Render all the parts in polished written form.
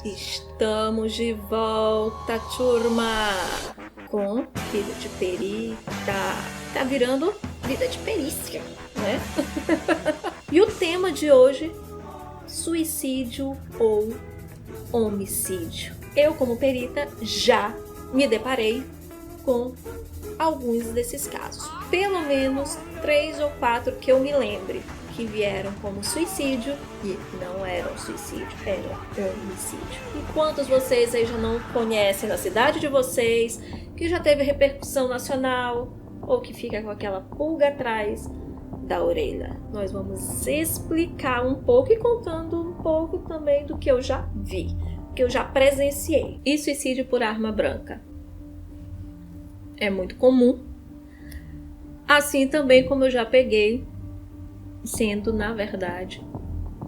Estamos de volta, turma, com Vida de Perita. Tá virando vida de perícia, né? E o tema de hoje, suicídio ou homicídio. Eu, como perita, já me deparei com alguns desses casos. Pelo menos 3 ou 4 que eu me lembre, que vieram como suicídio e não eram suicídio, eram homicídio. E quantos vocês aí já não conhecem na cidade de vocês, que já teve repercussão nacional ou que fica com aquela pulga atrás da orelha? Nós vamos explicar um pouco e contando um pouco também do que eu já vi, que eu já presenciei. E suicídio por arma branca é muito comum, assim também como eu já peguei, sendo, na verdade,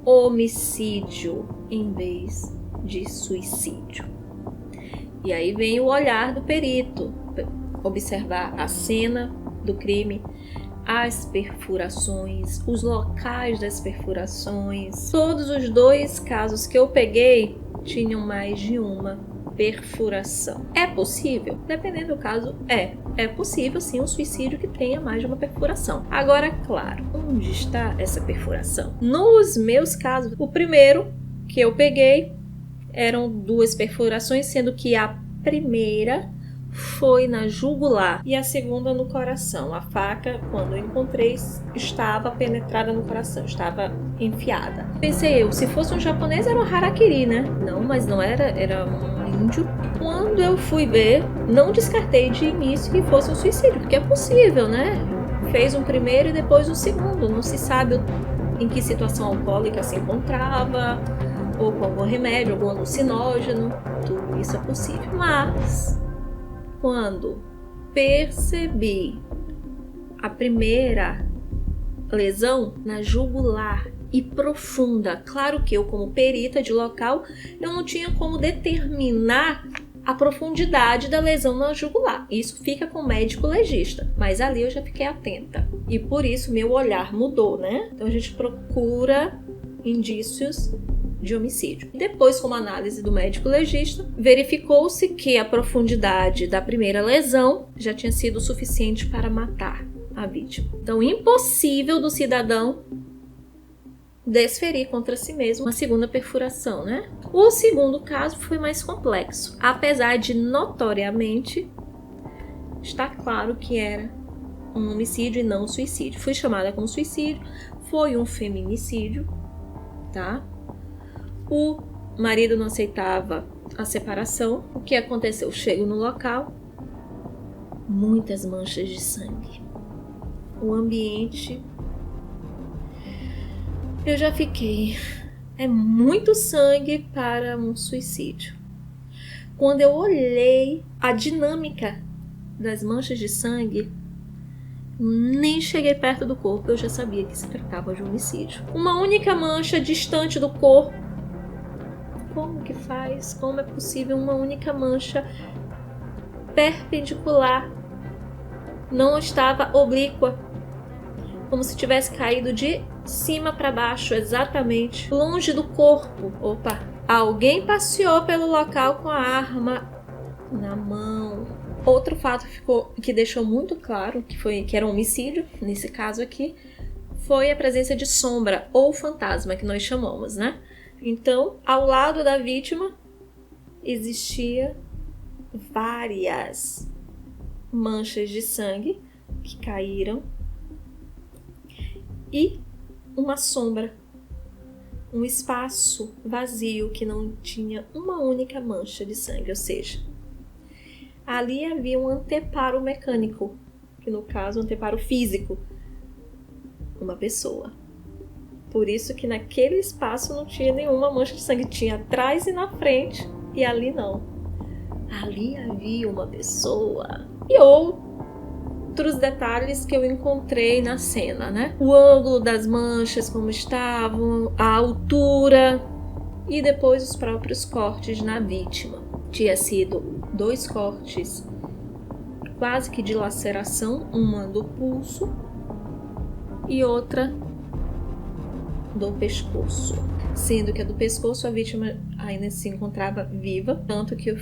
homicídio em vez de suicídio. E aí vem o olhar do perito, observar a cena do crime, as perfurações, os locais das perfurações. Todos os 2 casos que eu peguei tinham mais de uma perfuração. É possível? Dependendo do caso, é possível sim um suicídio que tenha mais de uma perfuração. Agora, claro, onde está essa perfuração? Nos meus casos, o primeiro que eu peguei eram 2 perfurações, sendo que a primeira foi na jugular e a segunda no coração. A faca, quando eu encontrei, estava penetrada no coração, estava enfiada. Pensei eu, se fosse um japonês era um harakiri, né? Não, mas não era, era um índio. Quando eu fui ver, não descartei de início que fosse um suicídio, porque é possível, né? Fez um primeiro e depois um segundo. Não se sabe em que situação alcoólica se encontrava, ou com algum remédio, algum alucinógeno. Tudo isso é possível. Mas quando percebi a primeira lesão na jugular e profunda, claro que eu, como perita de local, eu não tinha como determinar a profundidade da lesão na jugular. Isso fica com o médico legista, mas ali eu já fiquei atenta. E por isso meu olhar mudou, né? Então a gente procura indícios de homicídio. Depois, com uma análise do médico legista, verificou-se que a profundidade da primeira lesão já tinha sido suficiente para matar a vítima. Então, impossível do cidadão desferir contra si mesmo uma segunda perfuração, né? O segundo caso foi mais complexo, apesar de notoriamente estar claro que era um homicídio e não um suicídio. Foi chamada como suicídio, foi um feminicídio, tá? O marido não aceitava a separação. O que aconteceu? Chego no local, muitas manchas de sangue. O ambiente, eu já fiquei, é muito sangue para um suicídio. Quando eu olhei a dinâmica das manchas de sangue, nem cheguei perto do corpo, eu já sabia que se tratava de homicídio. Uma única mancha distante do corpo. Como que faz? Como é possível uma única mancha perpendicular? Não estava oblíqua, como se tivesse caído de cima para baixo, exatamente, longe do corpo. Opa! Alguém passeou pelo local com a arma na mão. Outro fato que deixou muito claro que era um homicídio, nesse caso aqui, foi a presença de sombra ou fantasma, que nós chamamos, né? Então, ao lado da vítima, existia várias manchas de sangue que caíram e uma sombra, um espaço vazio que não tinha uma única mancha de sangue, ou seja, ali havia um anteparo mecânico, que no caso, um anteparo físico, uma pessoa. Por isso que naquele espaço não tinha nenhuma mancha de sangue, tinha atrás e na frente, e ali não. Ali havia uma pessoa. E outros detalhes que eu encontrei na cena, né? O ângulo das manchas, como estavam, a altura e depois os próprios cortes na vítima. Tinha sido 2 cortes quase que de laceração, uma do pulso e outra do pescoço, sendo que a do pescoço a vítima ainda se encontrava viva, tanto que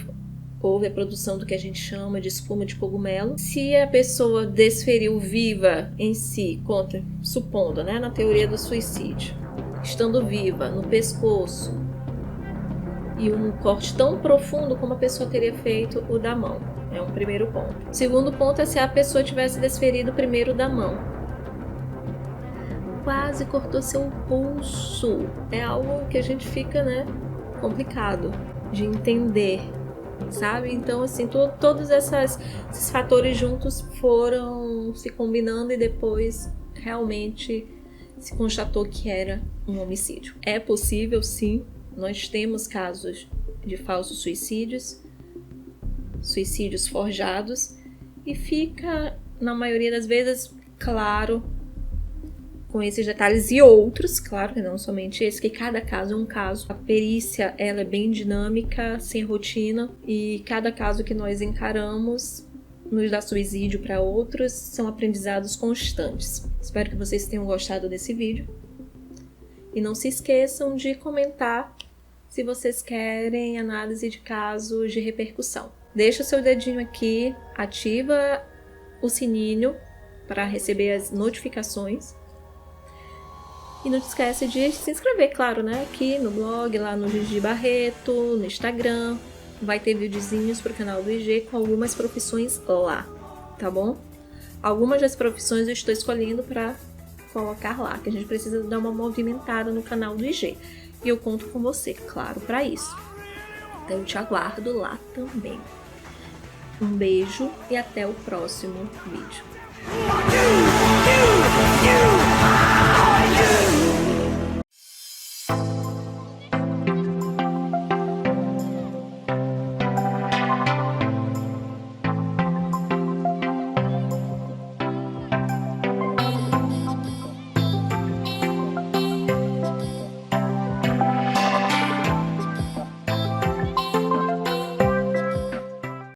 houve a produção do que a gente chama de espuma de cogumelo. Se a pessoa desferiu viva em si, supondo, né, na teoria do suicídio, estando viva no pescoço, e um corte tão profundo como a pessoa teria feito o da mão. É um primeiro ponto. O segundo ponto é se a pessoa tivesse desferido primeiro da mão. Quase cortou seu pulso. É algo que a gente fica, né, complicado de entender, sabe? Então, assim, todos esses fatores juntos foram se combinando e depois realmente se constatou que era um homicídio. É possível, sim. Nós temos casos de falsos suicídios forjados, e fica, na maioria das vezes, claro, com esses detalhes e outros, claro que não somente esse, que cada caso é um caso. A perícia, ela é bem dinâmica, sem rotina, e cada caso que nós encaramos nos dá subsídio para outros, são aprendizados constantes. Espero que vocês tenham gostado desse vídeo. E não se esqueçam de comentar se vocês querem análise de casos de repercussão. Deixa o seu dedinho aqui, ativa o sininho para receber as notificações. E não esquece de se inscrever, claro, né? Aqui no blog, lá no Gigi Barreto, no Instagram. Vai ter videozinhos pro canal do IG com algumas profissões lá, tá bom? Algumas das profissões eu estou escolhendo para colocar lá, que a gente precisa dar uma movimentada no canal do IG. E eu conto com você, claro, para isso. Então eu te aguardo lá também. Um beijo e até o próximo vídeo.